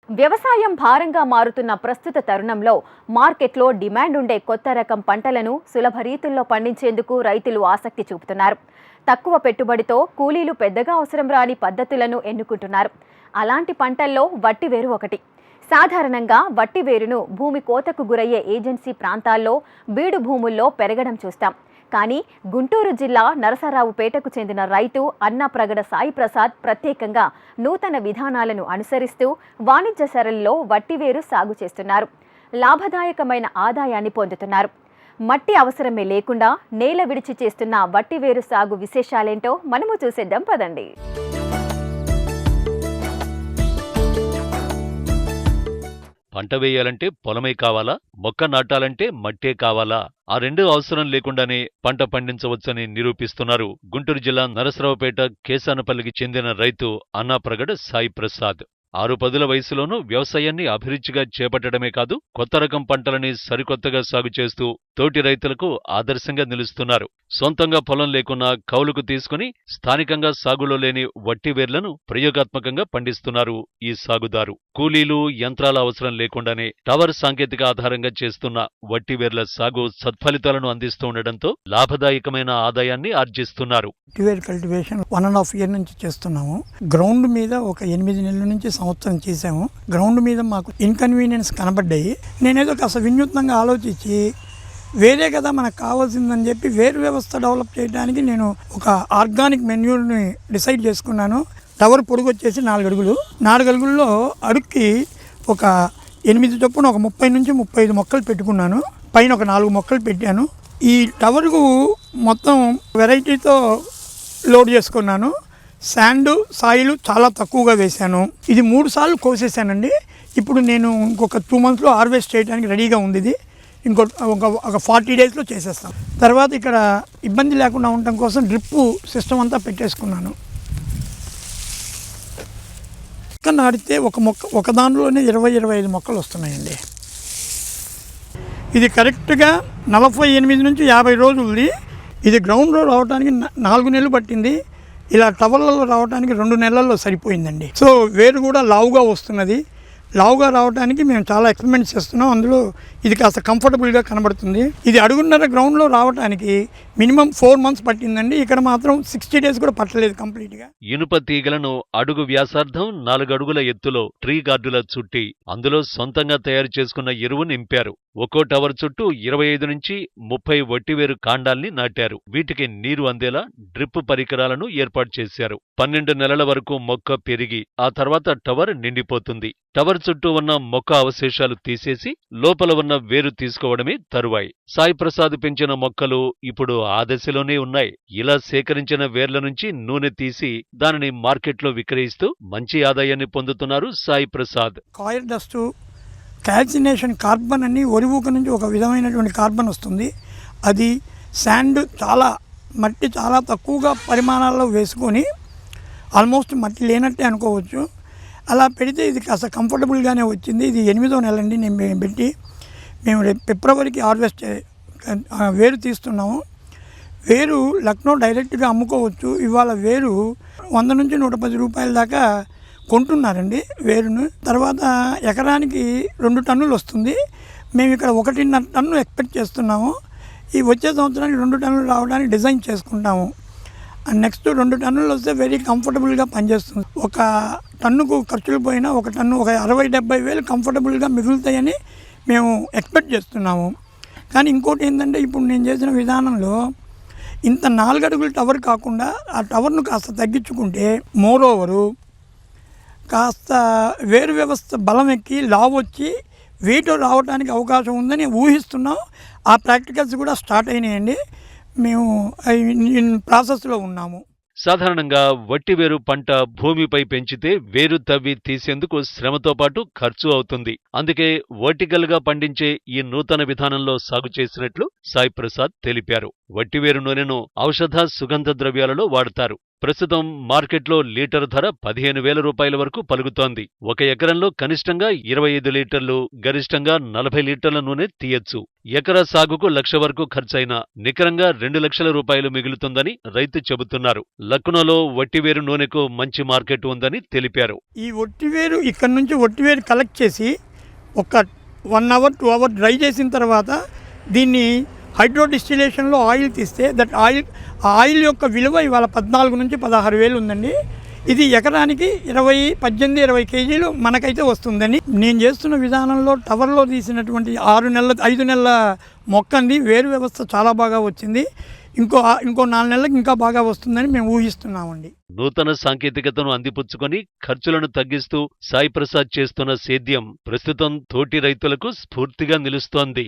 వ్యవసాయం భారంగా మారుతున్న ప్రస్తుత తరుణంలో మార్కెట్లో డిమాండ్ ఉండే కొత్త రకం పంటలను సులభ రీతుల్లో పండించేందుకు రైతులు ఆసక్తి చూపుతున్నారు. తక్కువ పెట్టుబడితో కూలీలు పెద్దగా అవసరం రాని పద్ధతులను ఎన్నుకుంటున్నారు. అలాంటి పంటల్లో వట్టివేరు ఒకటి. సాధారణంగా వట్టివేరును భూమి కోతకు గురయ్యే ఏజెన్సీ ప్రాంతాల్లో బీడు భూముల్లో పెరగడం చూస్తాం. కానీ గుంటూరు జిల్లా నరసరావుపేటకు చెందిన రైతు అన్నప్రగడ సాయి ప్రసాద్ ప్రత్యేకంగా నూతన విధానాలను అనుసరిస్తూ వాణిజ్య సరళిలో వట్టివేరు సాగు చేస్తున్నారు. లాభదాయకమైన ఆదాయాన్ని పొందుతున్నారు. మట్టి అవసరమే లేకుండా నేల విడిచి చేస్తున్న వట్టివేరు సాగు విశేషాలేంటో మనము చూసేద్దాం పదండి. పంట వేయాలంటే పొలమే కావాలా, మొక్క నాటాలంటే మట్టే కావాలా? ఆ రెండు అవసరం లేకుండానే పంట పండించవచ్చని నిరూపిస్తున్నారు గుంటూరు జిల్లా నరసరావుపేట కేసానపల్లికి చెందిన రైతు అన్నప్రగడ సాయి ప్రసాద్. 6 వయసులోనూ వ్యవసాయాన్ని అభిరుచిగా చేపట్టడమే కాదు, కొత్త రకం పంటలని సరికొత్తగా సాగు చేస్తూ తోటి రైతులకు ఆదర్శంగా నిలుస్తున్నారు. సొంతంగా పొలం లేకున్నా కౌలుకు తీసుకుని స్థానికంగా సాగులో లేని వట్టివేర్లను ప్రయోగాత్మకంగా పండిస్తున్నారు ఈ సాగుదారు. కూలీలు, యంత్రాల అవసరం లేకుండానే టవర్ సాంకేతిక ఆధారంగా చేస్తున్న వట్టివేర్ల సాగు సత్ఫలితాలను అందిస్తూ ఉండడంతో లాభదాయకమైన ఆదాయాన్ని ఆర్జిస్తున్నారు. వట్టివేర్ కల్టివేషన్ 1.5 year నుంచి చేస్తున్నాము. గ్రౌండ్ మీద ఒక 8 నెలల నుంచి సంవత్సరం చేశాము. గ్రౌండ్ మీద మాకు ఇన్కన్వీనియన్స్ కనబడ్డాయి. నేనేదో కాస్త వినూత్నంగా ఆలోచించి వేరే కదా మనకు కావాల్సిందని చెప్పి వేరు వ్యవస్థ డెవలప్ చేయడానికి నేను ఒక ఆర్గానిక్ మెన్యూర్ని డిసైడ్ చేసుకున్నాను. టవర్ పొడుగు వచ్చేసి 4 అడుగులు. 4 అడుగుల్లో అడుక్కి ఒక 8 చొప్పున ఒక 30 నుంచి 35 మొక్కలు పెట్టుకున్నాను. పైన ఒక 4 మొక్కలు పెట్టాను. ఈ టవర్కు మొత్తం వెరైటీతో లోడ్ చేసుకున్నాను. శాండ్, సాయిల్ చాలా తక్కువగా వేశాను. ఇది 3 సార్లు కోసేసానండి. ఇప్పుడు నేను ఇంకొక 2 monthsలో హార్వెస్ట్ చేయడానికి రెడీగా ఉంది. ఇది ఒక 40 daysలో చేసేస్తాం. తర్వాత ఇక్కడ ఇబ్బంది లేకుండా ఉండటం కోసం డ్రిప్ సిస్టమ్ అంతా పెట్టేసుకున్నాను. ఇక్కడ నాటితే ఒక దానిలోనే 20-25 మొక్కలు వస్తున్నాయండి. ఇది కరెక్ట్గా 48 నుంచి 50 రోజులది. ఇది గ్రౌండ్లో రావడానికి 4 నెలలు పట్టింది. ఇలా టవర్లలో రావడానికి 2 నెలల్లో సరిపోయిందండి. సో వేరు కూడా లావుగా వస్తున్నది. లావుగా రావడానికి మేము చాలా ఎక్స్పెరిమెంట్స్ చేస్తున్నాం. అందులో ఇది కాస్త కంఫర్టబుల్గా కనబడుతుంది. ఇది అడుగున్నర గ్రౌండ్లో రావడానికి మినిమం 4 months పట్టిందండి. ఇక్కడ మాత్రం 60 days కూడా పట్టలేదు కంప్లీట్గా. ఇనుప తీగలను అడుగు వ్యాసార్థం 4 అడుగుల ఎత్తులో ట్రీ గార్డులా చుట్టి అందులో సొంతంగా తయారు చేసుకున్న ఎరువు నింపారు. ఒక్కో టవర్ చుట్టూ 25 నుంచి 30 వట్టివేరు కాండాల్ని నాటారు. వీటికి నీరు అందేలా డ్రిప్ పరికరాలను ఏర్పాటు చేశారు. 12 నెలల వరకు మొక్క పెరిగి ఆ తర్వాత టవర్ నిండిపోతుంది. టవర్ చుట్టూ ఉన్న మొక్క అవశేషాలు తీసేసి లోపల ఉన్న వేరు తీసుకోవడమే తరువాయి. సాయి ప్రసాద్ పెంచిన మొక్కలు ఇప్పుడు ఆ దశలోనే ఉన్నాయి. ఇలా సేకరించిన వేర్ల నుంచి నూనె తీసి దానిని మార్కెట్లో విక్రయిస్తూ మంచి ఆదాయాన్ని పొందుతున్నారు Sai Prasad. Coil dust, calcination, carbon అని ఒరివుక నుంచి ఒక విధమైనటువంటి కార్బన్ వస్తుంది. అది శాండ్ మట్టి చాలా తక్కువగా పరిమాణాల్లో వేసుకొని ఆల్మోస్ట్ మట్టి లేనట్టే అనుకోవచ్చు. అలా పెడితే ఇది కాస్త కంఫర్టబుల్గానే వచ్చింది. ఇది 8వ నెల అండి నేను పెట్టి. మేము రేపు ఫిబ్రవరికి హార్వెస్ట్ వేరు తీస్తున్నాము. వేరు లక్నో డైరెక్ట్గా అమ్ముకోవచ్చు. ఇవాళ వేరు 100 నుంచి 110 రూపాయల దాకా కొంటున్నారండి వేరును. తర్వాత ఎకరానికి 2 టన్నులు వస్తుంది. మేము ఇక్కడ 1.5 టన్ను ఎక్స్పెక్ట్ చేస్తున్నాము. ఈ వచ్చే సంవత్సరానికి 2 టన్నులు రావడానికి డిజైన్ చేసుకుంటాము. నెక్స్ట్ 2 టన్నులు వస్తే వెరీ కంఫర్టబుల్గా పనిచేస్తుంది. ఒక టన్నుకు ఖర్చులు పోయినా ఒక టన్ను ఒక 60-70 వేలు కంఫర్టబుల్గా మిగులుతాయని మేము ఎక్స్పెక్ట్ చేస్తున్నాము. కానీ ఇంకోటి ఏంటంటే ఇప్పుడు నేను చేసిన విధానంలో ఇంత 4 అడుగుల టవర్ కాకుండా ఆ టవర్ను కాస్త తగ్గించుకుంటే మోరోవరు కాస్త వేరు వ్యవస్థ బలం ఎక్కి లావు వచ్చి వెయిట్ రావడానికి అవకాశం ఉందని ఊహిస్తున్నాం. ఆ ప్రాక్టికల్స్ కూడా స్టార్ట్ అయినాయండి. మేము ప్రాసెస్లో ఉన్నాము. సాధారణంగా వట్టివేరు పంట భూమిపై పెంచితే వేరు తవ్వి తీసేందుకు శ్రమతో పాటు ఖర్చు అవుతుంది. అందుకే వర్టికల్గా పండించే ఈ నూతన విధానంలో సాగు చేసినట్లు సాయి ప్రసాద్ తెలిపారు. వట్టివేరు నూనెను ఔషధ, సుగంధ ద్రవ్యాలలో వాడతారు. ప్రస్తుతం మార్కెట్లో లీటర్ ధర 15,000 రూపాయల వరకు పలుకుతోంది. 1 ఎకరంలో కనిష్టంగా 25 లీటర్లు, గరిష్టంగా 40 లీటర్ల నూనె తీయొచ్చు. ఎకరా సాగుకు 1,00,000 వరకు ఖర్చయినా నికరంగా 2 లక్షల రూపాయలు మిగులుతుందని రైతు చెబుతున్నారు. లక్నోలో వట్టివేరు నూనెకు మంచి మార్కెట్ ఉందని తెలిపారు. ఈ ఒట్టివేరు ఇక్కడ నుంచి ఒట్టివేరు కలెక్ట్ చేసి ఒక 1 అవర్ 2 అవర్ డ్రై చేసిన తర్వాత దీన్ని హైడ్రో డిస్టిలేషన్లో ఆయిల్ తీస్తే ఆ ఆయిల్ యొక్క విలువ ఇవాళ 14 నుంచి 16,000 ఉందండి. ఇది ఎకరానికి 18-20 కేజీలు మనకైతే వస్తుందని నేను చేస్తున్న విధానంలో టవర్లో తీసినటువంటి 5 నెలల మొక్క అండి. వేరు వ్యవస్థ చాలా బాగా వచ్చింది. ఇంకో 4 నెలలకు ఇంకా బాగా వస్తుందని మేము ఊహిస్తున్నామండి. నూతన సాంకేతికతను అందిపుచ్చుకొని ఖర్చులను తగ్గిస్తూ సాయి ప్రసాద్ చేస్తున్న సేద్యం ప్రస్తుతం తోటి రైతులకు స్ఫూర్తిగా నిలుస్తోంది.